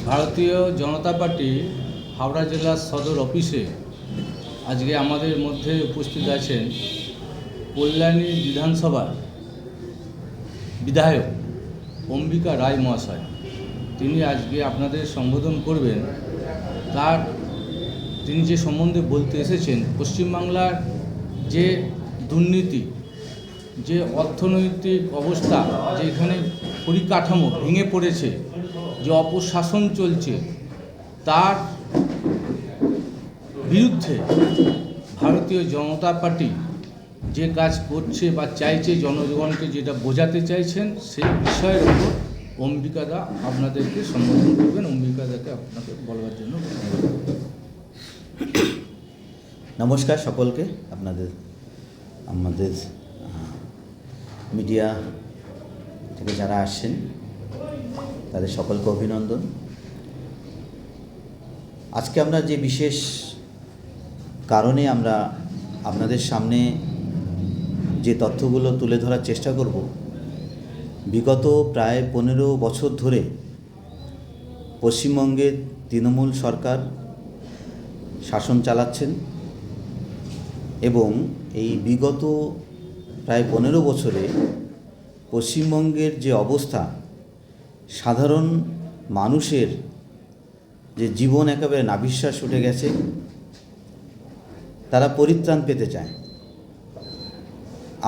ভারতীয় জনতা পার্টি হাওড়া জেলার সদর অফিসে আজকে আমাদের মধ্যে উপস্থিত আছেন কল্যাণী বিধানসভার বিধায়ক অম্বিকা রায় মহাশয়। তিনি আজকে আপনাদের সম্বোধন করবেন। তিনি যে সম্বন্ধে বলতে এসেছেন, পশ্চিমবাংলার যে দুর্নীতি, যে অর্থনৈতিক অবস্থা, যেখানে পরিকাঠামো ভেঙে পড়েছে, যে অপশাসন চলছে, তার বিরুদ্ধে ভারতীয় জনতা পার্টি যে কাজ করছে বা চাইছে, জনগণকে যেটা বোঝাতে চাইছেন, সেই বিষয়ের উপর অম্বিকাদা আপনাদেরকে সম্বোধন করবেন। অম্বিকাদাকে আপনাকে বলবার জন্য নমস্কার সকলকে। আমাদের মিডিয়া থেকে যারা আসছেন তাদের সকলকে অভিনন্দন। আজকে আমরা যে বিশেষ কারণে আমরা আপনাদের সামনে যে তথ্যগুলো তুলে ধরার চেষ্টা করব, বিগত প্রায় 15 বছর ধরে পশ্চিমবঙ্গের তৃণমূল সরকার শাসন চালাচ্ছেন এবং এই বিগত প্রায় 15 বছরে পশ্চিমবঙ্গের যে অবস্থা, সাধারণ মানুষের যে জীবন একেবারে নাভিশ্বাস উঠে গেছে, তারা পরিত্রাণ পেতে চায়।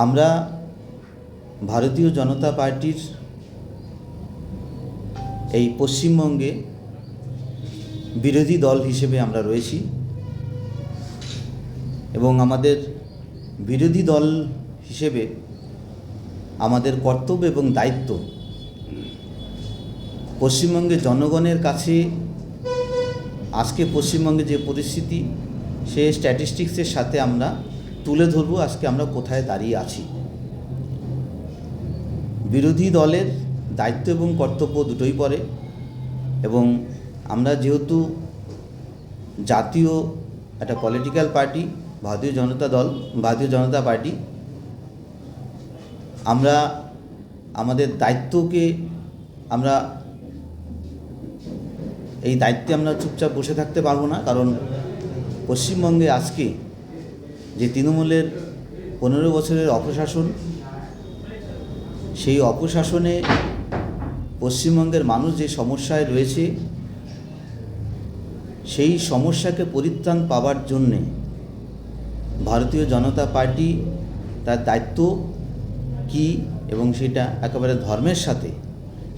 আমরা ভারতীয় জনতা পার্টির এই পশ্চিমবঙ্গে বিরোধী দল হিসেবে আমরা রয়েছি এবং আমাদের বিরোধী দল হিসেবে আমাদের কর্তব্য এবং দায়িত্ব পশ্চিমবঙ্গের জনগণের কাছে আজকে পশ্চিমবঙ্গে যে পরিস্থিতি, সে স্ট্যাটিস্টিক্সের সাথে আমরা তুলে ধরব আজকে আমরা কোথায় দাঁড়িয়ে আছি। বিরোধী দলের দায়িত্ব এবং কর্তব্য দুটোই পড়ে এবং আমরা যেহেতু জাতীয় একটা পলিটিক্যাল পার্টি, ভারতীয় জনতা পার্টি, আমরা আমাদের দায়িত্বকে এই দায়িত্বে আমরা চুপচাপ বসে থাকতে পারবো না। কারণ পশ্চিমবঙ্গে আজকে যে তৃণমূলের 15 বছরের অপশাসন, সেই অপশাসনে পশ্চিমবঙ্গের মানুষ যে সমস্যায় রয়েছে, সেই সমস্যাকে পরিত্রাণ পাওয়ার জন্যে ভারতীয় জনতা পার্টি তার দায়িত্ব কি এবং সেটা একেবারে ধর্মের সাথে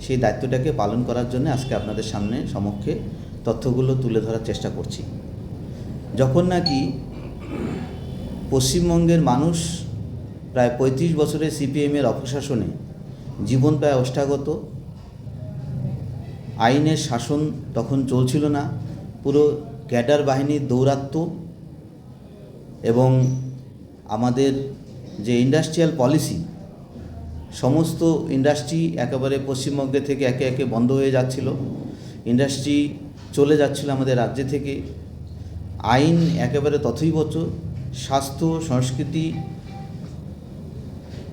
সেই দায়িত্বটাকে পালন করার জন্য আজকে আপনাদের সমক্ষে তথ্যগুলো তুলে ধরার চেষ্টা করছি। যখন নাকি পশ্চিমবঙ্গের মানুষ প্রায় 35 বছরের সিপিএমের অপশাসনে জীবন প্রায় ওষ্ঠাগত, আইনের শাসন তখন চলছিল না, পুরো ক্যাডার বাহিনীর দৌরাত্ম্য এবং আমাদের যে ইন্ডাস্ট্রিয়াল পলিসি, সমস্ত ইন্ডাস্ট্রি একেবারে পশ্চিমবঙ্গে থেকে একে একে বন্ধ হয়ে যাচ্ছিল, ইন্ডাস্ট্রি চলে যাচ্ছিল আমাদের রাজ্য থেকে, আইন একেবারে তথৈবচ, স্বাস্থ্য, সংস্কৃতি,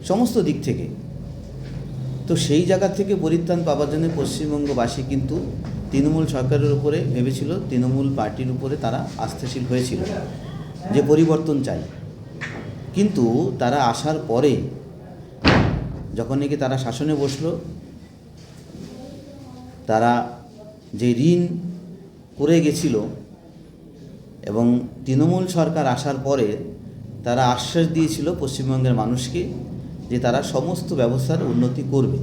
সমস্ত দিক থেকে। তো সেই জায়গা থেকে পরিত্রাণ পাওয়ার জন্য পশ্চিমবঙ্গবাসী কিন্তু তৃণমূল সরকারের উপরে ভেবেছিল, তৃণমূল পার্টির উপরে তারা আস্থাশীল হয়েছিল যে পরিবর্তন চাই। কিন্তু তারা আসার পরে যখন নাকি তারা শাসনে বসলো, তারা যে ঋণ করে গেছিল এবং তৃণমূল সরকার আসার পরে তারা আশ্বাস দিয়েছিল পশ্চিমবঙ্গের মানুষকে যে তারা সমস্ত ব্যবস্থার উন্নতি করবে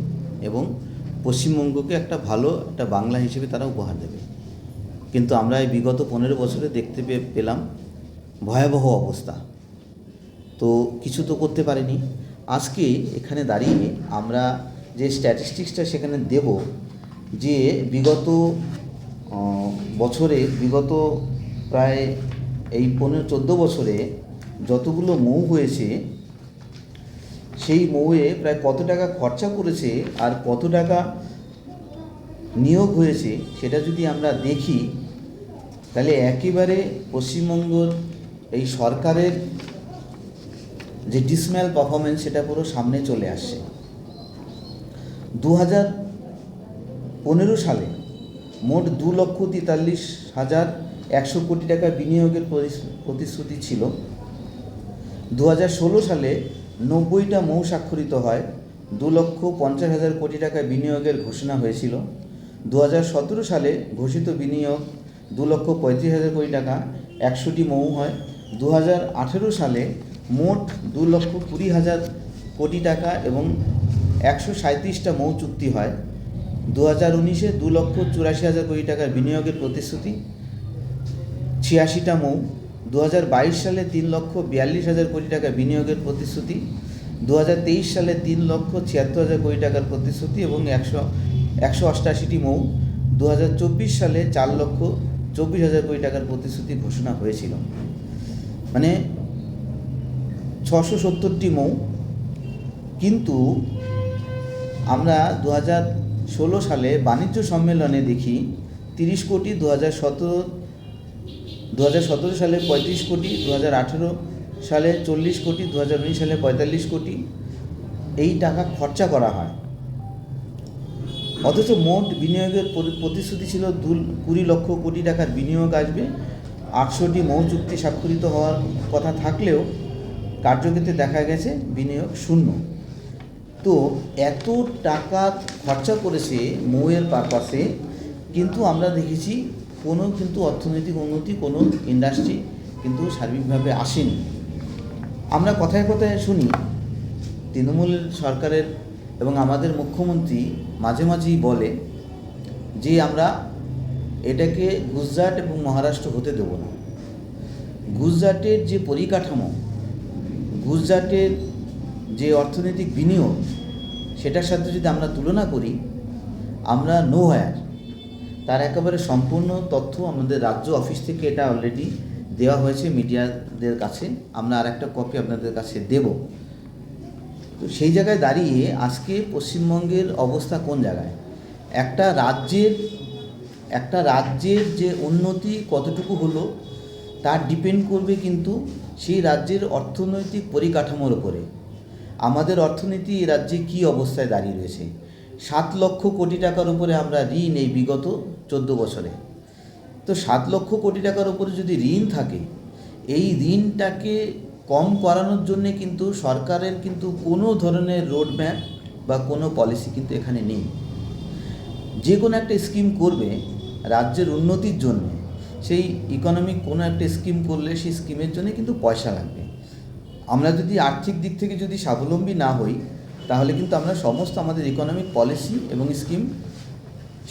এবং পশ্চিমবঙ্গকে একটা ভালো একটা বাংলা হিসেবে তারা উপহার দেবে। কিন্তু আমরা এই বিগত 15 বছরে দেখতে পেলাম ভয়াবহ অবস্থা। তো কিছু তো করতে পারেনি। আজকে এখানে দাঁড়িয়ে আমরা যে স্ট্যাটিস্টিক্সটা সেখানে দেব, যে বিগত প্রায় এই 15-14 বছরে যতগুলো মৌ হয়েছে, সেই মৌয়ে প্রায় কত টাকা খরচা করেছে আর কত টাকা নিয়োগ হয়েছে, সেটা যদি আমরা দেখি, তাহলে একেবারে পশ্চিমবঙ্গের এই সরকারের যে ডিসম্যাল পারফরমেন্স সেটা পুরো সামনে চলে আসছে। 2015 সালে মোট 2,43,100 কোটি টাকা বিনিয়োগের প্রতিশ্রুতি ছিল। 2016 সালে 90টা মৌ স্বাক্ষরিত হয়, 2,50,000 কোটি টাকা বিনিয়োগের ঘোষণা হয়েছিল। 2017 সালে ঘোষিত বিনিয়োগ 2,35,000 কোটি টাকা, 100টি মৌ হয়। 2018 সালে মোট 2,20,000 কোটি টাকা এবং 137টা মৌ চুক্তি হয়। 2019-এ 2,84,000 কোটি টাকার বিনিয়োগের প্রতিশ্রুতি, 86টা মৌ। 2022 সালে 3,42,000 কোটি টাকা বিনিয়োগের প্রতিশ্রুতি, 2023 সালে 3,76,000 কোটি টাকার প্রতিশ্রুতি এবং 188টি মৌ। 2024 সালে 4,24,000 কোটি টাকার প্রতিশ্রুতি ঘোষণা হয়েছিল, মানে 670টি মৌ। কিন্তু আমরা 2016 সালে বাণিজ্য সম্মেলনে দেখি 30 কোটি, 2017 সালে 35 কোটি, 2018 সালে 40 কোটি, 2019 সালে 45 কোটি এই টাকা খরচা করা হয়। অথচ মোট বিনিয়োগের প্রতিশ্রুতি ছিল 20 লক্ষ কোটি টাকার বিনিয়োগ আসবে। 800টি মৌ চুক্তি স্বাক্ষরিত হওয়ার কথা থাকলেও কার্যক্ষেত্রে দেখা গেছে বিনিয়োগ শূন্য। তো এত টাকা খরচা করেছে মৌয়ের পারপাসে, কিন্তু আমরা দেখেছি কোনো কিন্তু অর্থনৈতিক উন্নতি, কোনো ইন্ডাস্ট্রি কিন্তু সার্বিকভাবে আসেনি। আমরা কথায় কথায় শুনি তৃণমূল সরকারের এবং আমাদের মুখ্যমন্ত্রী মাঝে মাঝেই বলে যে আমরা এটাকে গুজরাট এবং মহারাষ্ট্র হতে দেব না। গুজরাটের যে পরিকাঠামো, গুজরাটের যে অর্থনৈতিক বিনিয়োগ, সেটার সাথে যদি আমরা তুলনা করি, আমরা নো হায়ার। তার একেবারে সম্পূর্ণ তথ্য আমাদের রাজ্য অফিস থেকে এটা অলরেডি দেওয়া হয়েছে মিডিয়াদের কাছে। আমরা আর একটা কপি আপনাদের কাছে দেব। তো সেই জায়গায় দাঁড়িয়ে আজকে পশ্চিমবঙ্গের অবস্থা কোন জায়গায়, একটা রাজ্যের যে উন্নতি কতটুকু হলো তার ডিপেন্ড করবে কিন্তু সেই রাজ্যের অর্থনৈতিক পরিকাঠামোর উপরে। আমাদের অর্থনীতি এই রাজ্যে কী অবস্থায় দাঁড়িয়ে রয়েছে। 7 লক্ষ কোটি টাকার উপরে আমরা ঋণ এই বিগত 14 বছরে। তো 7 লক্ষ কোটি টাকার উপরে যদি ঋণ থাকে, এই ঋণটাকে কম করানোর জন্যে কিন্তু সরকারের কিন্তু কোনো ধরনের রোড ম্যাপ বা কোনো পলিসি কিন্তু এখানে নেই। যে কোনো একটা স্কিম করবে রাজ্যের উন্নতির জন্য, সেই ইকোনমিক কোনো একটা স্কিম করলে সেই স্কিমের জন্য কিন্তু পয়সা লাগবে। আমরা যদি আর্থিক দিক থেকে যদি স্বাবলম্বী না হই, তাহলে কিন্তু আমরা সমস্ত আমাদের ইকোনমিক পলিসি এবং স্কিম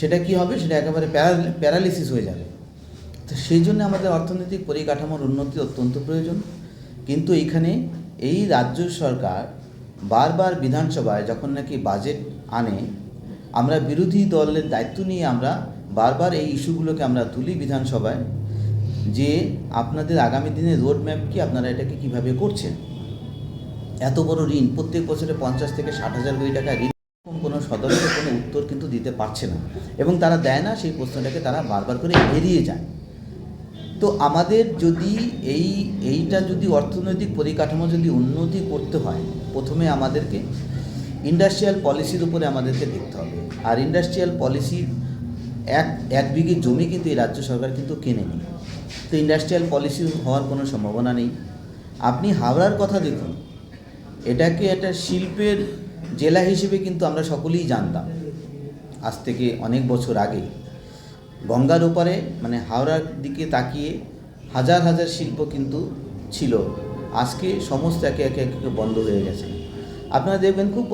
সেটা কি হবে, সেটা একেবারে প্যারালিসিস হয়ে যাবে। তো সেই জন্য আমাদের অর্থনৈতিক পরিকাঠামোর উন্নতি অত্যন্ত প্রয়োজন। কিন্তু এইখানে এই রাজ্য সরকার বারবার বিধানসভায় যখন নাকি বাজেট আনে, আমরা বিরোধী দলের দায়িত্ব নিয়ে আমরা বারবার এই ইস্যুগুলোকে আমরা তুলি বিধানসভায়, যে আপনাদের আগামী দিনে রোড ম্যাপ কি, আপনারা এটাকে কীভাবে করছেন। এত বড় ঋণ, প্রত্যেক বছরে 50 থেকে 60,000 কোটি টাকা ঋণ, কোনো সদস্য কোনো উত্তর কিন্তু দিতে পারছে না, এবং তারা দেয় না, সেই প্রশ্নটাকে তারা বারবার করে এড়িয়ে যায়। তো আমাদের যদি এইটা যদি অর্থনৈতিক পরিকাঠামো যদি উন্নতি করতে হয়, প্রথমে আমাদেরকে ইন্ডাস্ট্রিয়াল পলিসির উপরে আমাদেরকে দেখতে হবে। আর ইন্ডাস্ট্রিয়াল পলিসির এক বিঘে জমি কিন্তু এই রাজ্য সরকার কিন্তু কেনেনি। তো ইন্ডাস্ট্রিয়াল পলিসি হওয়ার কোনো সম্ভাবনা নেই। আপনি হাওড়ার কথা দেখুন, এটাকে একটা শিল্পের জেলা হিসেবে কিন্তু আমরা সকলেই জানতাম আজ থেকে অনেক বছর আগে। গঙ্গার ওপারে মানে হাওড়ার দিকে তাকিয়ে হাজার হাজার শিল্প কিন্তু ছিল, আজকে সমস্ত একে একে বন্ধ হয়ে গেছে। আপনারা দেখবেন খুব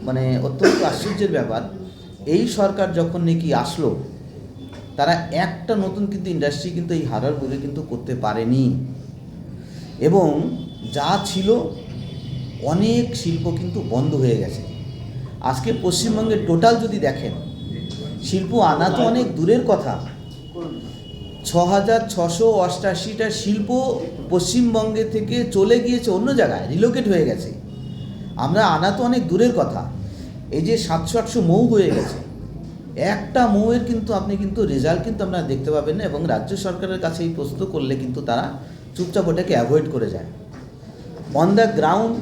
মানে অত্যন্ত আশ্চর্যের ব্যাপার, এই সরকার যখন নাকি আসলো, তারা একটা নতুন কিন্তু ইন্ডাস্ট্রি কিন্তু এই হাওড়ার বুকে কিন্তু করতে পারেনি, এবং যা ছিল অনেক শিল্প কিন্তু বন্ধ হয়ে গেছে। আজকে পশ্চিমবঙ্গের টোটাল যদি দেখেন, শিল্প আনা তো অনেক দূরের কথা, 6,688টা শিল্প পশ্চিমবঙ্গে থেকে চলে গিয়েছে অন্য জায়গায়, রিলোকেট হয়ে গেছে। আমরা আনা তো অনেক দূরের কথা, এই যে 700-800 মৌ হয়ে গেছে, একটা মৌয়ের কিন্তু আপনি কিন্তু রেজাল্ট কিন্তু আপনারা দেখতে পাবেন না, এবং রাজ্য সরকারের কাছে এই প্রশ্ন করলে কিন্তু তারা চুপচাপ ওটাকে অ্যাভয়েড করে যায়। অন দ্য গ্রাউন্ড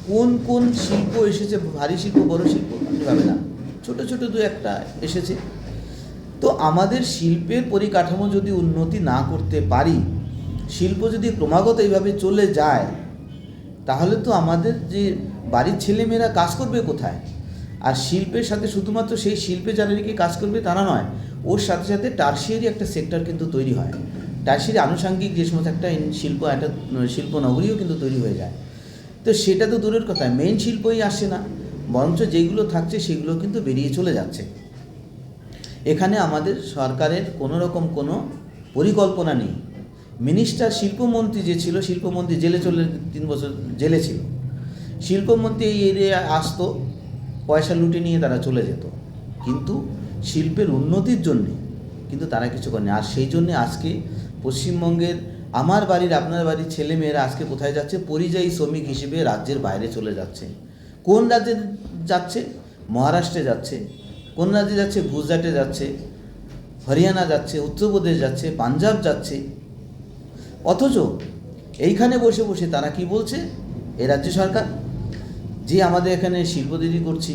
কোন কোন শিল্প এসেছে, ভারী শিল্প, বড় শিল্প আপনি পাবেন না, ছোটো ছোটো দু একটা এসেছে। তো আমাদের শিল্পের পরিকাঠামো যদি উন্নতি না করতে পারি, শিল্প যদি ক্রমাগত এইভাবে চলে যায়, তাহলে তো আমাদের যে বাড়ির ছেলেমেয়েরা কাজ করবে কোথায়? আর শিল্পের সাথে শুধুমাত্র সেই শিল্পে যারা কি কাজ করবে তারা নয়, ওর সাথে সাথে টার্সিয়ারি একটা সেক্টর কিন্তু তৈরি হয়। টার্সিয়ারি আনুষঙ্গিক যে সমস্ত একটা শিল্প নগরীও কিন্তু তৈরি হয়ে যায়। তো সেটা তো দূরের কথা, মেইন শিল্পই আসে না, বরঞ্চ যেগুলো থাকছে সেগুলো কিন্তু বেরিয়ে চলে যাচ্ছে। এখানে আমাদের সরকারের কোনো রকম কোনো পরিকল্পনা নেই। মিনিস্টার শিল্পমন্ত্রী যে ছিল, শিল্পমন্ত্রী জেলে 3 বছর জেলে ছিল। শিল্পমন্ত্রী এই এরিয়ায় আসতো, পয়সা লুটে নিয়ে তারা চলে যেত, কিন্তু শিল্পের উন্নতির জন্যে কিন্তু তারা কিছু করেনি। আর সেই জন্যে আজকে পশ্চিমবঙ্গের আমার বাড়ির আপনার বাড়ির ছেলেমেয়েরা আজকে কোথায় যাচ্ছে? পরিযায়ী শ্রমিক হিসেবে রাজ্যের বাইরে চলে যাচ্ছে। কোন রাজ্যে যাচ্ছে? মহারাষ্ট্রে যাচ্ছে। কোন রাজ্যে যাচ্ছে? গুজরাটে যাচ্ছে, হরিয়ানা যাচ্ছে, উত্তরপ্রদেশ যাচ্ছে, পাঞ্জাব যাচ্ছে। অথচ এইখানে বসে বসে তারা কি বলছে, এই রাজ্য সরকার যে আমাদের এখানে শিল্প তৈরি করছি,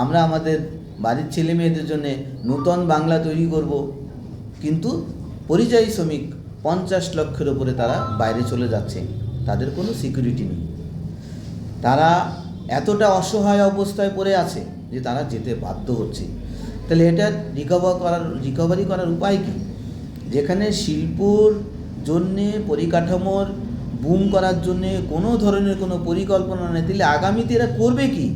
আমরা আমাদের বাড়ির ছেলে মেয়েদের জন্য নূতন বাংলা তৈরি করব, কিন্তু পরিযায়ী শ্রমিক 50 লক্ষের ওপরে তারা বাইরে চলে যাচ্ছে, তাদের কোনো সিকিউরিটি নেই। তারা এতটা অসহায় অবস্থায় পড়ে আছে যে তারা যেতে বাধ্য হচ্ছে। তাহলে এটা রিকভারি করার উপায় কী? যেখানে শিল্পর জন্যে পরিকাঠামোর বুম করার জন্যে কোনো ধরনের কোনো পরিকল্পনা নেই, তাহলে আগামীতে এরা করবে কি?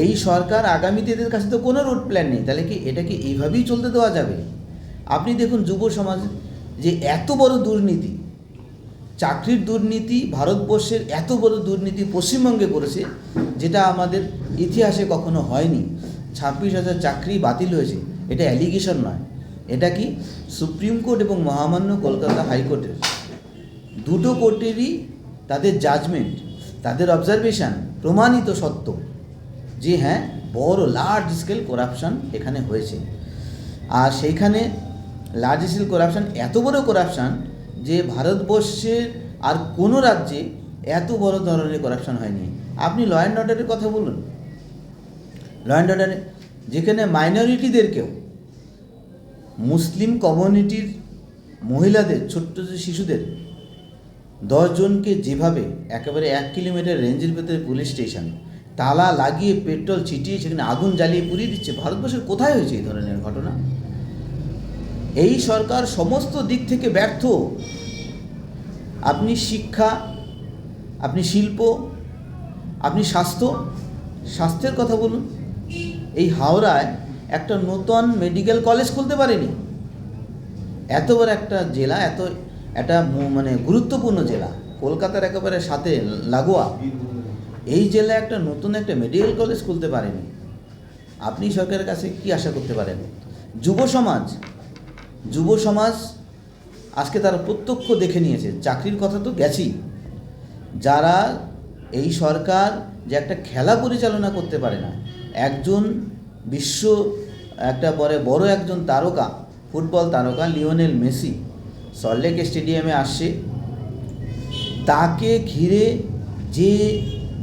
এই সরকার আগামীতে এদের কাছে তো কোনো রোড প্ল্যান নেই, তাহলে কি এটাকে এইভাবেই চলতে দেওয়া যাবে? আপনি দেখুন যুব সমাজ যে এত বড় দুর্নীতি, চাকরির দুর্নীতি, ভারতবর্ষের এত বড় দুর্নীতি পশ্চিমবঙ্গে করেছে, যেটা আমাদের ইতিহাসে কখনো হয়নি। 26,000 চাকরি বাতিল হয়েছে, এটা অ্যালিগেশন নয়, এটা কি সুপ্রিম কোর্ট এবং মহামান্য কলকাতা হাইকোর্টের দুটো কোর্টেরই তাদের জাজমেন্ট, তাদের অবজারভেশন প্রমাণিত সত্য যে হ্যাঁ বড় লার্জ স্কেল করাপশান এখানে হয়েছে। আর সেইখানে লার্জ স্কেল করাপশান, এত বড় করাপশান যে ভারতবর্ষের আর কোনো রাজ্যে এত বড় ধরনের করাপশান হয়নি। আপনি ল অ্যান্ড অর্ডারের কথা বলুন, ল অ্যান্ড অর্ডারে যেখানে মাইনরিটিদেরকেও, মুসলিম কমিউনিটির মহিলাদের, ছোট্ট যে শিশুদের 10 জনকে যেভাবে একেবারে 1 কিলোমিটার রেঞ্জের ভেতরে পুলিশ স্টেশন তালা লাগিয়ে পেট্রোল ছিটিয়ে সেখানে আগুন জ্বালিয়ে পুড়িয়ে দিচ্ছে, ভারতবর্ষের কোথায় হয়েছে এই ধরনের ঘটনা? এই সরকার সমস্ত দিক থেকে ব্যর্থ। আপনি শিক্ষা, আপনি শিল্প, আপনি স্বাস্থ্যের কথা বলুন। এই হাওড়ায় একটা নতুন মেডিকেল কলেজ খুলতে পারেনি। এত বড় একটা জেলা, একটা মানে গুরুত্বপূর্ণ জেলা, কলকাতার একেবারে সাথে লাগোয়া, এই জেলায় একটা নতুন একটা মেডিকেল কলেজ খুলতে পারেনি। আপনি সরকারের কাছে কি আশা করতে পারেন? যুব সমাজ আজকে তারা প্রত্যক্ষ দেখে নিয়েছে, চাকরির কথা তো গেছেই। যারা এই সরকার যে একটা খেলা পরিচালনা করতে পারে না, একজন একটা বড় একজন তারকা, ফুটবল তারকা লিওনেল মেসি সল্টলেক স্টেডিয়ামে আসছে, তাকে ঘিরে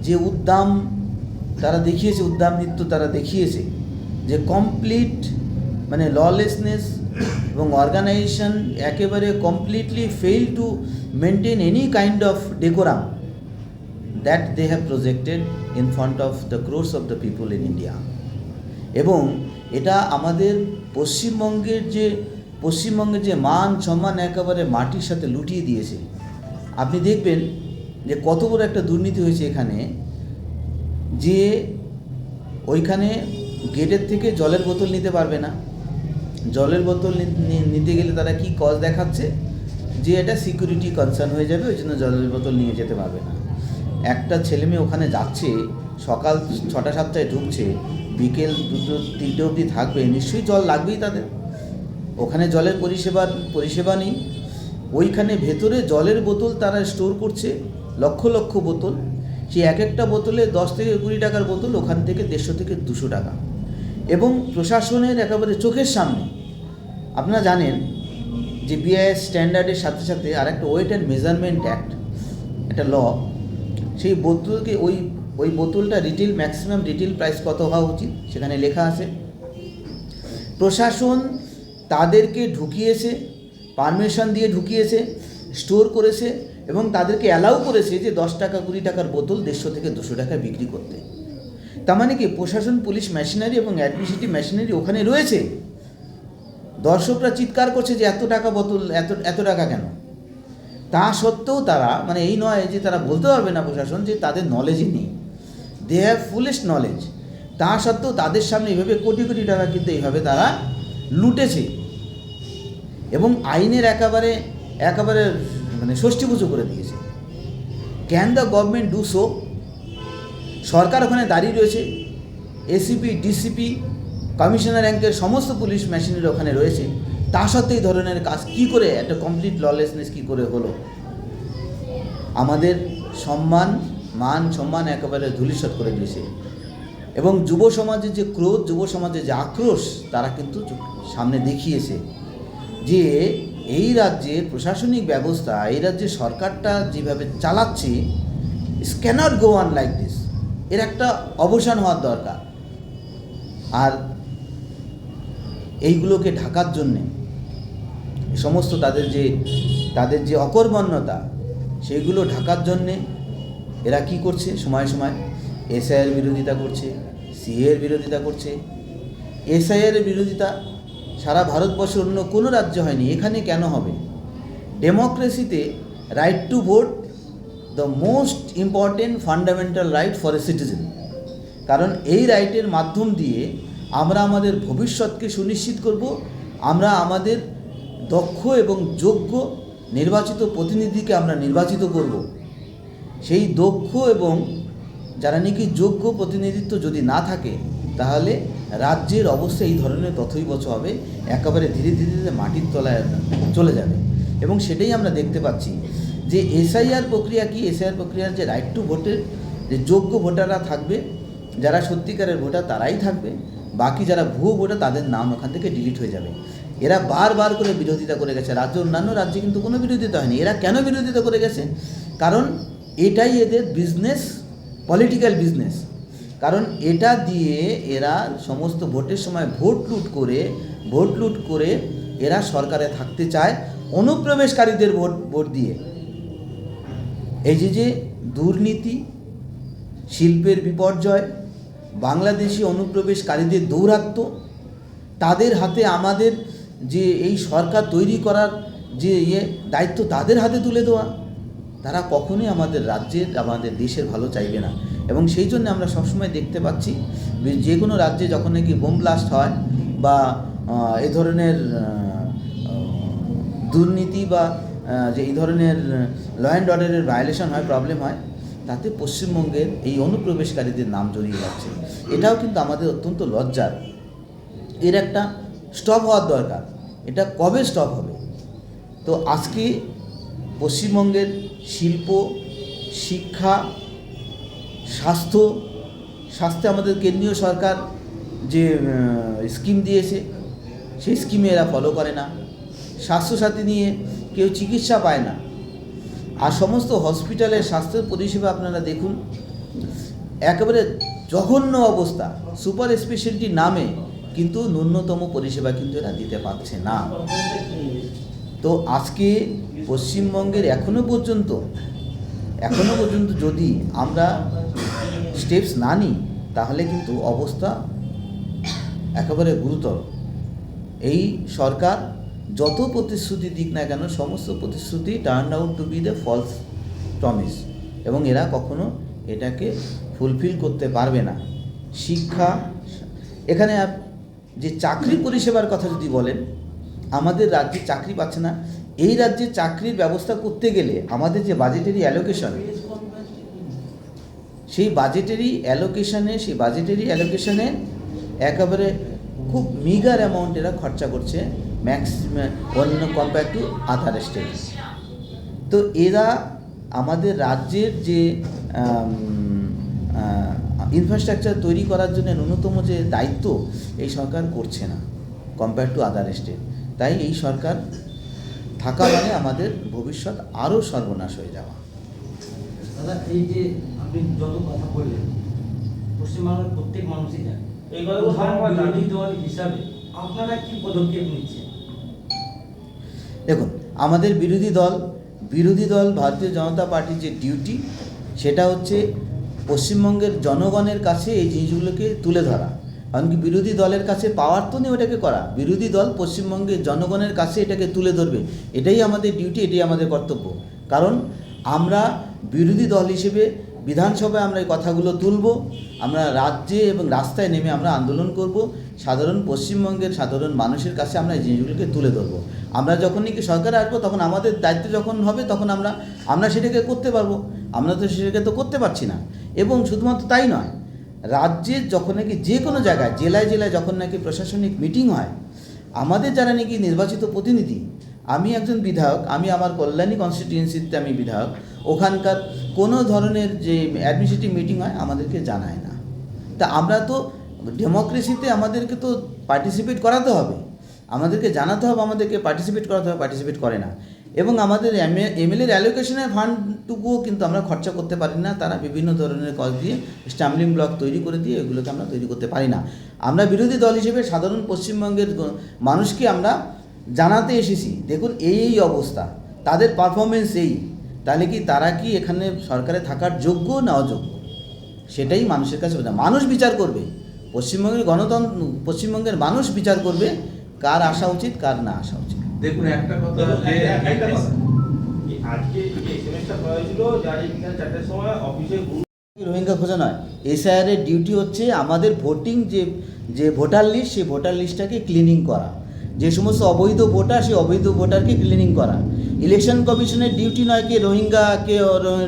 যে উদ্দাম তারা দেখিয়েছে, উদ্দাম নৃত্য তারা দেখিয়েছে, যে কমপ্লিট মানে ললেসনেস এবং অর্গানাইজেশন একেবারে completely fail to maintain any kind of decorum that they have projected in front of the crores of the people in India. এবং এটা আমাদের পশ্চিমবঙ্গের যে মান সম্মান একেবারে মাটির সাথে লুটিয়ে দিয়েছে। আপনি দেখবেন যে কত বড় একটা দুর্নীতি হয়েছে এখানে, যে ওইখানে গেটের থেকে জলের বোতল নিতে পারবে না। জলের বোতল নিতে গেলে তারা কি কজ দেখাচ্ছে, যে এটা সিকিউরিটি কনসার্ন হয়ে যাবে, ওই জন্য জলের বোতল নিয়ে যেতে পারবে না। একটা ছেলে মেয়ে ওখানে যাচ্ছে, সকাল 6টা-7টায় ঢুকছে, বিকেল 2-3টে অবধি থাকবে, নিশ্চয়ই জল লাগবেই তাদের। ওখানে জলের পরিষেবা নেই। ওইখানে ভেতরে জলের বোতল তারা স্টোর করছে, লক্ষ লক্ষ বোতল। সেই এক একটা বোতলে 10 থেকে 20 টাকার বোতল, ওখান থেকে 150 থেকে 200 টাকা। এবং প্রশাসনের একেবারে চোখের সামনে, আপনারা জানেন যে বিআইএস স্ট্যান্ডার্ডের সাথে সাথে আর একটা ওয়েট অ্যান্ড মেজারমেন্ট অ্যাক্ট, একটা ল, সেই বোতলকে ওই বোতলটা ম্যাক্সিমাম রিটেল প্রাইস কত হওয়া উচিত সেখানে লেখা আছে। প্রশাসন তাদেরকে ঢুকিয়েছে, পারমিশন দিয়ে ঢুকিয়েছে, স্টোর করেছে এবং তাদেরকে অ্যালাউ করেছে যে 10 টাকা 20 টাকার বোতল 150 থেকে 200 টাকায় বিক্রি করতে। তার মানে কি প্রশাসন, পুলিশ মেশিনারি এবং অ্যাডমিনিস্ট্রেটিভ মেশিনারি ওখানে রয়েছে। দর্শকরা চিৎকার করছে যে এত টাকা বোতল, এত টাকা কেন? তা সত্ত্বেও তারা, মানে এই নয় যে তারা বলতে পারবে না প্রশাসন যে তাদের নলেজই নেই, দে হ্যাভ ফুলেস্ট নলেজ। তা সত্ত্বেও তাদের সামনে এইভাবে কোটি কোটি টাকা কিন্তু এইভাবে তারা লুটেছে এবং আইনের একেবারে মানে ষষ্ঠীপুজো করে দিয়েছে। Can the government do so? সরকার ওখানে দাঁড়িয়ে রয়েছে, এসিপি, ডিসিপি, কমিশনার র্যাঙ্কের সমস্ত পুলিশ মেশিনারি ওখানে রয়েছে। তা সত্ত্বেও এই ধরনের কাজ কী করে, একটা কমপ্লিট ললেসনেস কী করে হলো? আমাদের সম্মান একেবারে ধূলিসাৎ করে দিয়েছে এবং যুব সমাজের যে ক্রোধ, যুব সমাজের যে আক্রোশ তারা কিন্তু সামনে দেখিয়েছে যে এই রাজ্যের প্রশাসনিক ব্যবস্থা, এই রাজ্যের সরকারটা যেভাবে চালাচ্ছে, it's cannot go on like this. এর একটা অবসান হওয়ার দরকার। আর এইগুলোকে ঢাকার জন্যে সমস্ত তাদের যে অকর্মণ্যতা, সেইগুলো ঢাকার জন্যে এরা কি করছে? সময় সময় এসআইয়ের বিরোধিতা করছে, সিএর বিরোধিতা করছে। এসআইয়ের বিরোধিতা সারা ভারতবর্ষের অন্য কোনো রাজ্য হয়নি, এখানে কেন হবে? ডেমোক্রেসিতে right to vote the most important fundamental right for a citizen. কারণ এই রাইটের মাধ্যম দিয়ে আমরা আমাদের ভবিষ্যৎকে সুনিশ্চিত করব, আমরা আমাদের দক্ষ এবং যোগ্য নির্বাচিত প্রতিনিধিকে আমরা নির্বাচিত করব। সেই দক্ষ এবং যারা নাকি যোগ্য প্রতিনিধিত্ব যদি না থাকে, তাহলে রাজ্যের অবস্থা এই ধরনের তথৈবচ হবে, একেবারে ধীরে ধীরে মাটির তলায় চলে যাবে। এবং সেটাই আমরা দেখতে পাচ্ছি যে এসআইআর প্রক্রিয়া কি, এসআইআর প্রক্রিয়ার যে রাইট টু ভোটের যে যোগ্য ভোটাররা থাকবে, যারা সত্যিকারের ভোটার তারাই থাকবে, বাকি যারা ভুয়ো ভোটার তাদের নাম ওখান থেকে ডিলিট হয়ে যাবে। এরা বারবার করে বিরোধিতা করে গেছে, অন্যান্য রাজ্যে কিন্তু কোনো বিরোধিতা হয়নি। এরা কেন বিরোধিতা করে গেছে? কারণ এটাই এদের বিজনেস, পলিটিক্যাল বিজনেস। কারণ এটা দিয়ে এরা সমস্ত ভোটের সময় ভোট লুট করে এরা সরকারে থাকতে চায় অনুপ্রবেশকারীদের ভোট দিয়ে। এই যে দুর্নীতি, শিল্পের বিপর্যয়, বাংলাদেশি অনুপ্রবেশকারীদের দৌরাত্ম্য, তাদের হাতে আমাদের যে এই সরকার তৈরি করার যে দায়িত্ব তাদের হাতে তুলে দেওয়া, তারা কখনোই আমাদের রাজ্যের, আমাদের দেশের ভালো চাইবে না। এবং সেই জন্য আমরা সবসময় দেখতে পাচ্ছি যে কোনো রাজ্যে যখন নাকি বোম ব্লাস্ট হয় বা এ ধরনের দুর্নীতি বা যে এই ধরনের ল অ্যান্ড অর্ডারের ভায়োলেশন হয়, প্রবলেম হয়, তাতে পশ্চিমবঙ্গের এই অনুপ্রবেশকারীদের নাম জড়িয়ে যাচ্ছে। এটাও কিন্তু আমাদের অত্যন্ত লজ্জার। এর একটা স্টপ হওয়ার দরকার। এটা কবে স্টপ হবে? তো আজকে পশ্চিমবঙ্গের শিল্প, শিক্ষা, স্বাস্থ্যে আমাদের কেন্দ্রীয় সরকার যে স্কিম দিয়েছে, সেই স্কিমে এরা ফলো করে না। স্বাস্থ্যসাথী নিয়ে কেউ চিকিৎসা পায় না। আর সমস্ত হসপিটালের স্বাস্থ্য পরিষেবা আপনারা দেখুন, একেবারে জঘন্য অবস্থা। সুপার স্পেশালিটি নামে কিন্তু ন্যূনতম পরিষেবা কিন্তু এরা দিতে পারছে না। তো আজকে পশ্চিমবঙ্গের এখনো পর্যন্ত যদি আমরা স্টেপস না নিই, তাহলে কিন্তু অবস্থা একেবারে গুরুতর। এই সরকার যত প্রতিশ্রুতি দিক না কেন, সমস্ত প্রতিশ্রুতি turn out to be the false promise, এবং এরা কখনো এটাকে ফুলফিল করতে পারবে না। শিক্ষা, এখানে যে চাকরি পরিষেবার কথা যদি বলেন, আমাদের রাজ্যে চাকরি পাচ্ছে না। এই রাজ্যে চাকরির ব্যবস্থা করতে গেলে আমাদের যে বাজেটারি অ্যালোকেশন, সেই বাজেটারি অ্যালোকেশনে একেবারে খুব মিগার অ্যামাউন্ট এরা খরচা করছে ম্যাক্সিমাম অন্য কম্পেয়ার টু আদার স্টেট। তো এরা আমাদের রাজ্যের যে ইনফ্রাস্ট্রাকচার তৈরি করার জন্য ন্যূনতম যে দায়িত্ব, এই সরকার করছে না কম্পেয়ার টু আদার স্টেট। তাই এই সরকার থাকা মানে আমাদের ভবিষ্যৎ আরও সর্বনাশ হয়ে যাওয়া। দাদা, এই যে আপনি যত কথা বললেন, পশ্চিমবাংলার প্রত্যেক মানুষই জানে, বিরোধী দল হিসাবে আপনারা কি পদক্ষেপ নিচ্ছেন? দেখুন, আমাদের বিরোধী দল ভারতীয় জনতা পার্টির যে ডিউটি সেটা হচ্ছে পশ্চিমবঙ্গের জনগণের কাছে এই জিনিসগুলোকে তুলে ধরা। কারণ কি, বিরোধী দলের কাছে পাওয়ার তো নেই ওটাকে করা, বিরোধী দল পশ্চিমবঙ্গের জনগণের কাছে এটাকে তুলে ধরবে, এটাই আমাদের ডিউটি, এটাই আমাদের কর্তব্য। কারণ আমরা বিরোধী দল হিসেবে বিধানসভায় আমরা এই কথাগুলো তুলব, আমরা রাজ্যে এবং রাস্তায় নেমে আমরা আন্দোলন করব, পশ্চিমবঙ্গের সাধারণ মানুষের কাছে আমরা এই জিনিসগুলোকে তুলে ধরবো। আমরা যখন নাকি সরকারে আসবো তখন আমাদের দায়িত্ব যখন হবে তখন আমরা সেটাকে করতে পারবো, আমরা তো সেটাকে তো করতে পারছি না। এবং শুধুমাত্র তাই নয়, রাজ্যের যখন নাকি যে কোনো জায়গায় জেলায় যখন নাকি প্রশাসনিক মিটিং হয়, আমাদের যারা নাকি নির্বাচিত প্রতিনিধি, আমি একজন বিধায়ক, আমি আমার কল্যাণী কনস্টিটিউয়েন্সিতে আমি বিধায়ক, ওখানকার কোনো ধরনের যে অ্যাডমিনিস্ট্রেটিভ মিটিং হয় আমাদেরকে জানায় না। তা আমরা তো ডেমোক্রেসিতে আমাদেরকে তো পার্টিসিপেট করাতে হবে, আমাদেরকে জানাতে হবে, আমাদেরকে পার্টিসিপেট করাতে হবে, পার্টিসিপেট করে না। এবং আমাদের এমএলএর অ্যালোকেশনের ফান্ডটুকুও কিন্তু আমরা খরচা করতে পারি না, তারা বিভিন্ন ধরনের কজ দিয়ে স্টাম্বলিং ব্লক তৈরি করে দিয়ে এগুলোকে আমরা তৈরি করতে পারি না। আমরা বিরোধী দল হিসেবে সাধারণ পশ্চিমবঙ্গের মানুষকে আমরা জানাতে এসেছি, দেখুন এই অবস্থা, তাদের পারফরমেন্স এই, তাহলে কি তারা কি এখানে সরকারে থাকার যোগ্য না অযোগ্য, সেটাই মানুষের কাছে মানুষ বিচার করবে। পশ্চিমবঙ্গের মানুষ বিচার করবে কার আসা উচিত কার না আসা উচিত। দেখুন একটা কথা যে আজকে যে এসএমএসটা করা হয়েছিল জানি বিকাল 4টার সময় অফিসে রোহিঙ্গা খোঁজা নয়, এসআইআরের ডিউটি হচ্ছে আমাদের ভোটিং যে ভোটার লিস্ট, সেই ভোটার লিস্টটাকে ক্লিনিং করা, যে সমস্ত অবৈধ ভোটার সেই অবৈধ ভোটারকে ক্লিনিং করা। ইলেকশন কমিশনের ডিউটি নয় কে রোহিঙ্গা কে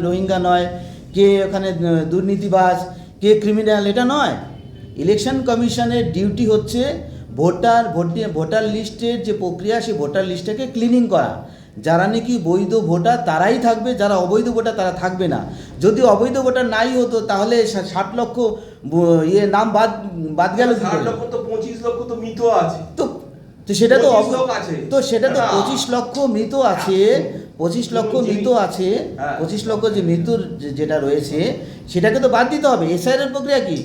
রোহিঙ্গা নয়, কে ওখানে দুর্নীতিবাজ কে ক্রিমিনাল, এটা নয়। ইলেকশন কমিশনের ডিউটি হচ্ছে ভোটার লিস্টের যে প্রক্রিয়া, সেই ভোটার লিস্টটাকে ক্লিনিং করা। যারা নাকি বৈধ ভোটার তারাই থাকবে, যারা অবৈধ ভোটার তারা থাকবে না। যদি অবৈধ ভোটার নাই হতো তাহলে 60 লক্ষ নাম বাদ গেল। 60 লক্ষ তো 25 লক্ষ তো মৃত আছে, তো সেটা তো 25 লোক আছে। তো সেটা তো না। 25 লক্ষ মৃত আছে, 25 লক্ষ মৃত আছে, হ্যাঁ। 25 লক্ষ যে মৃত্যুর যেটা রয়েছে সেটাকে তো বাদ দিতে হবে। এসআইআর প্রক্রিয়া কি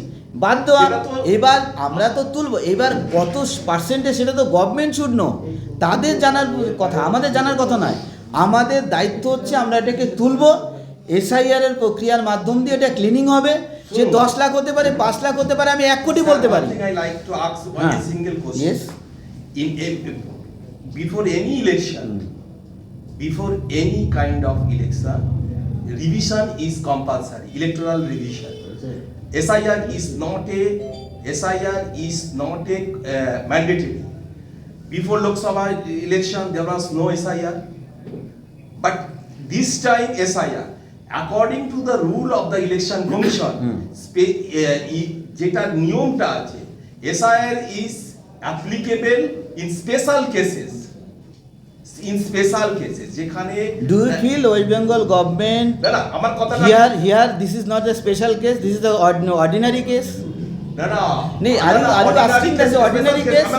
বাদ দেওয়া, সেটা তো- এবার আমরা তো তুলব, এবার কত পার্সেন্টে সেটা তো গভর্নমেন্ট শুড নো, তাদের জানার কথা, আমাদের জানার কথা নয়। আমাদের দায়িত্ব হচ্ছে আমরা এটাকে তুলব, এসআইআর এর প্রক্রিয়ার মাধ্যম দিয়ে এটা ক্লিনিং হবে। সে 10 লাখ হতে পারে, 5 লাখ হতে পারে, আমি 1 কোটি বলতে পারি। I like to ask one হ্যাঁ। single question. Yes. Before any election, before any kind of election, revision is compulsory, electoral revision. SIR is not a mandatory. Before Lok Sabha election, there was no SIR. But this time SIR, according to the rule of the election commission, যেটা নিয়মটা আছে, SIR is applicable in special cases. যেখানে Do you feel West Bengal government না আমার কথাটা here this is not a special case, this is the ordinary case? না नहीं, are you asking as an ordinary case?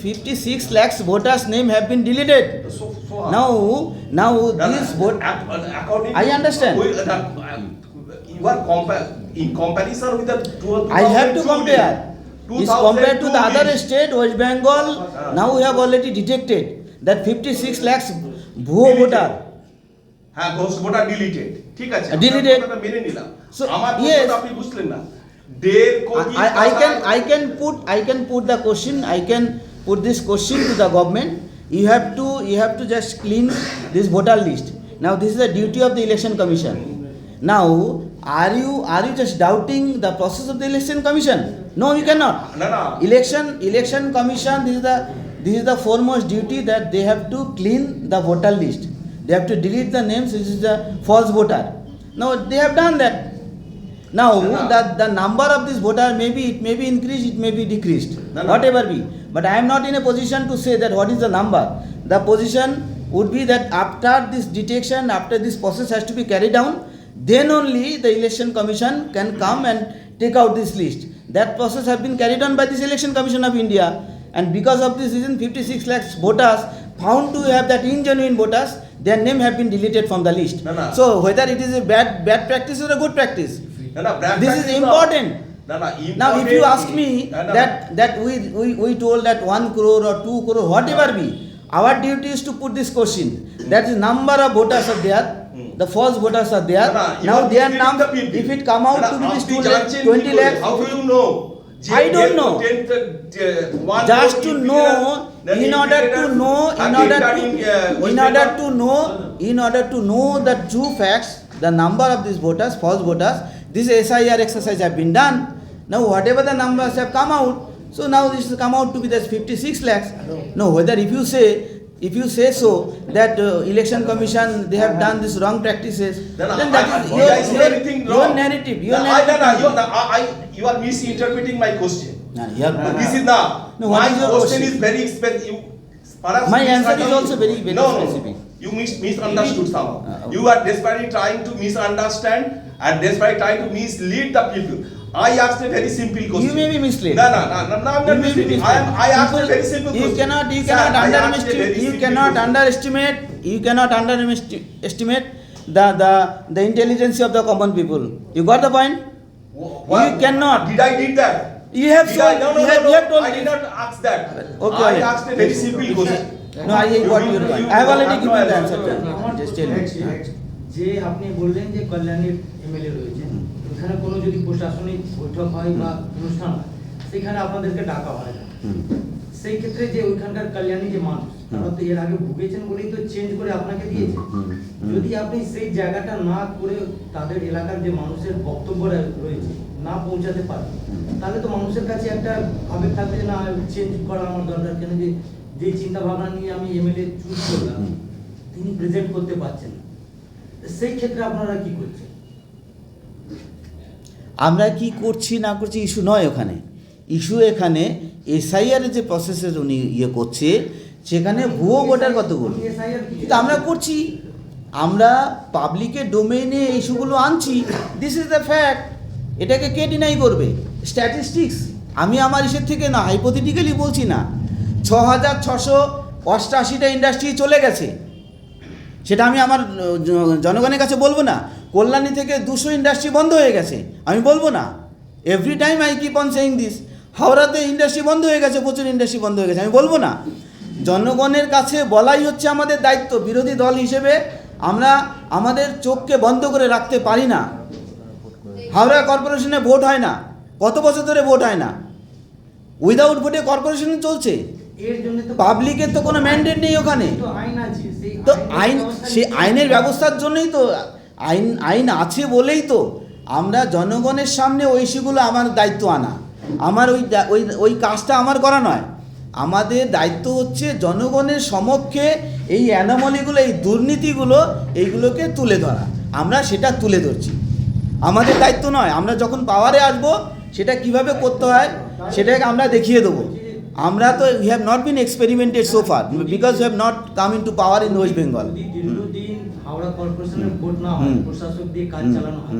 56 lakhs voters name have been deleted. Now this vote, I understand. You are in comparison with the I have to compare. Is compared to the other state, West Bengal, now we have already detected that 56 lakhs ভুয়ো voter. হ্যাঁ, Ghosh voter deleted, ঠিক আছে, Deleted. আপনার কথাটা মেনে নিলাম। So, আমার yes. কথাটা আপনি বুঝলেন না। 1.5 কোটি I can put the question, I can put this question to the government. You have to just clean this voter list. Now this is the duty of the election commission. Now are you just doubting the process of the election commission? No, you cannot. না Election commission, this is the foremost duty, that they have to clean the voter list. They have to delete the names which is the false voter. Now they have done that. Now the number of this voter it may be increased, it may be decreased, whatever be. But I am not in a position to say that what is the number. The position would be that after this detection, after this process has to be carried down, then only the election commission can come and take out this list. That process has been carried on by this election commission of India, and because of this reason 56 lakhs voters found to have that ingenuine voters, their name have been deleted from the list. No. So whether it is a bad practice or a good practice, না, this is important. Now, if you ask me that we told that 1 crore or 2 crore, whatever be, our duty is to put this question. That is number of voters are there. The false voters are there. Now their number, if it come out to be this 20 lakhs, how do you know? I don't know. Just to know, in order to know the true facts, the number of these voters, false voters, this SIR exercise have been done. Now whatever the numbers have come out, so now this has come out to be this 56 lakhs. No, whether if you say so that election commission they have done this wrong practices, then that is your narrative. You are misinterpreting my question. This is No, what my is your question question? is very specific. My answer is also very specific. You misunderstood somehow. Okay. You are desperately trying to misunderstand and desperately trying to mislead the people. I asked a very simple question. You may be misled. No, I'm not misleading. I asked a very simple question. You Sir, cannot I asked a very underestimate the intelligence of the common people. You got the point? What? You cannot. Did I did that? You have Did shown. I? No, you have told I me. did not ask that. Okay, I okay. asked a very simple question. No, I got your point. I have already given the answer. Just tell me. যে আপনি বললেন যে কল্যাণীর MLA রয়েছে, ওখানে কোনো যদি প্রশাসনিক বৈঠক হয় বা অনুষ্ঠান হয়, সেখানে আপনাদেরকে ডাকা হয় না। সেই ক্ষেত্রে যে ওইখানকার কল্যাণী যে মানুষ, তারা তো এর আগে ভুগেছেন বলেই তো চেঞ্জ করে আপনাকে দিয়েছে। যদি আপনি সেই জায়গাটা না করে তাদের এলাকার যে মানুষের বক্তব্য রয়েছে না পৌঁছাতে পারেন, তাহলে তো মানুষের কাছে একটা আবেগ থাকবে যে না চেঞ্জ করা আমার দরকার, কেন যে চিন্তা ভাবনা নিয়ে আমি এমএলএ চুজ করলাম তিনি প্রেজেন্ট করতে পারছেন না। সেই ক্ষেত্রে আপনারা কি করছেন? আমরা কি করছি না করছি ইস্যু নয় ওখানে। ইস্যু এখানে এসআইআর যে প্রসেসের উনি ইয়ে করছে সেখানে ভুয়ো ভোটার কতগুলো, কিন্তু আমরা করছি, আমরা পাবলিকের ডোমেইনে ইস্যুগুলো আনছি। This is the fact. এটাকে কে ডিনাই করবে? স্ট্যাটিস্টিক্স। আমি আমার ইসের থেকে না, হাইপোথেটিক্যালি বলছি না। 6,688টা ইন্ডাস্ট্রি চলে গেছে, সেটা আমি আমার জনগণের কাছে বলবো না। কল্যাণী থেকে 200 ইন্ডাস্ট্রি বন্ধ হয়ে গেছে, আমি বলবো না। Every time I keep on saying this. হাওড়াতে ইন্ডাস্ট্রি বন্ধ হয়ে গেছে, প্রচুর ইন্ডাস্ট্রি বন্ধ হয়ে গেছে, আমি বলবো না। জনগণের কাছে বলাই হচ্ছে আমাদের দায়িত্ব। বিরোধী দল হিসেবে আমরা আমাদের চোখকে বন্ধ করে রাখতে পারি না। হাওড়া কর্পোরেশনে ভোট হয় না, কত বছর ধরে ভোট হয় না, উইদাউট ভোটে কর্পোরেশন চলছে। এর জন্য তো পাবলিকের তো কোনো ম্যান্ডেট নেই ওখানে। তো আইন আছে, সেই তো সে আইনের ব্যবস্থার জন্যই তো আইন আছে বলেই তো আমরা জনগণের সামনে ওই ইস্যুগুলো আমার দায়িত্ব আনা। আমার ওই কাজটা আমার করা নয়। আমাদের দায়িত্ব হচ্ছে জনগণের সমক্ষে এই অ্যানোমালিগুলো, এই দুর্নীতিগুলো, এইগুলোকে তুলে ধরা। আমরা সেটা তুলে ধরছি, আমাদের দায়িত্ব নয়। আমরা যখন পাওয়ারে আসবো সেটা কিভাবে করতে হয় সেটাকে আমরা দেখিয়ে দেবো। আমরা তো we have not been experimented so far because we have not come into power in West Bengal. যদি দীর্ঘদিন হাওড়া কর্পোরেশনের ভোট না হয়, প্রশাসক দিয়ে কাজ চালানো হয়,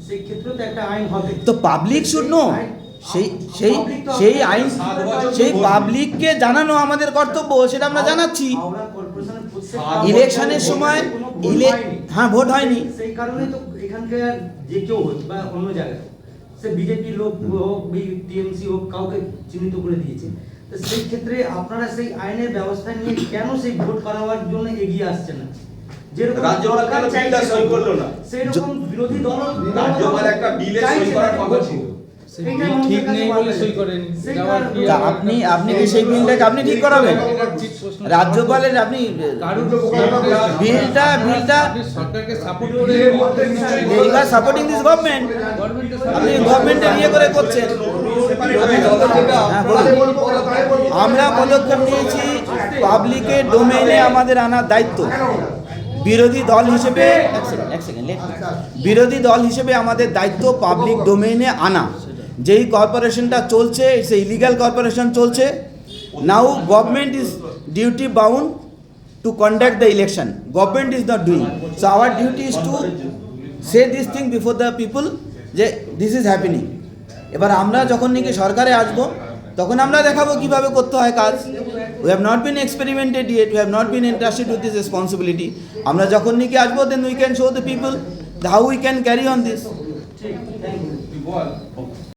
সেই ক্ষেত্রে তো একটা আইন হবে। তো পাবলিক শুড নো। সেই আইন, সেই পাবলিককে জানানো আমাদের কর্তব্য, সেটা আমরা জানাচ্ছি। হাওড়া কর্পোরেশনের ইলেকশনের সময় হ্যাঁ ভোট হয়নি, সেই কারণে তো এখানকার যে কেউ হোক বা অন্য জায়গায় সে বিজেপি লোক হোক, টিএমসি হোক, কাউকে চিহ্নিত করে দিয়েছে। তো সেই ক্ষেত্রে আপনারা সেই আইনের ব্যবস্থা নিয়ে কেন সেই ভোট করাবার জন্য এগিয়ে আসছেন না? যেরকম রাজ্যপাল কেন বিলটা সই করলো না? সেরকম বিরোধী দল রাজ্যপাল একটা বিলে সই করার কথা ছিল। ঠিক নেই বলে সই করেন। তা আপনি কি সেই বিলটাকে আপনি ঠিক করাবেন? রাজ্যপালের আপনি বিলটা সরকারকে সাপোর্ট করে you are supporting this government. আপনি গভর্নমেন্টের ইয়ে করে করছেন। হ্যাঁ বলুন। আমরা পদক্ষেপ নিয়েছি, পাবলিকের ডোমেইনে আমাদের আনার দায়িত্ব। বিরোধী দল হিসেবে বিরোধী দল হিসেবে আমাদের দায়িত্ব পাবলিক ডোমেইনে আনা। যেই কর্পোরেশনটা চলছে, সে ইলিগাল কর্পোরেশন চলছে। Now government is duty bound to conduct the election, government is not doing. So our duty is to say this thing before the people যে দিস ইজ হ্যাপেনিং। এবার আমরা যখন নাকি সরকারে আসবো তখন আমরা দেখাবো কিভাবে করতে হয় কাজ। We have not been experimented yet, we have not been entrusted with this responsibility. আমরা যখন নাকি আসবো then we can show the people how we can carry on this. ঠিক, থ্যাংক ইউ।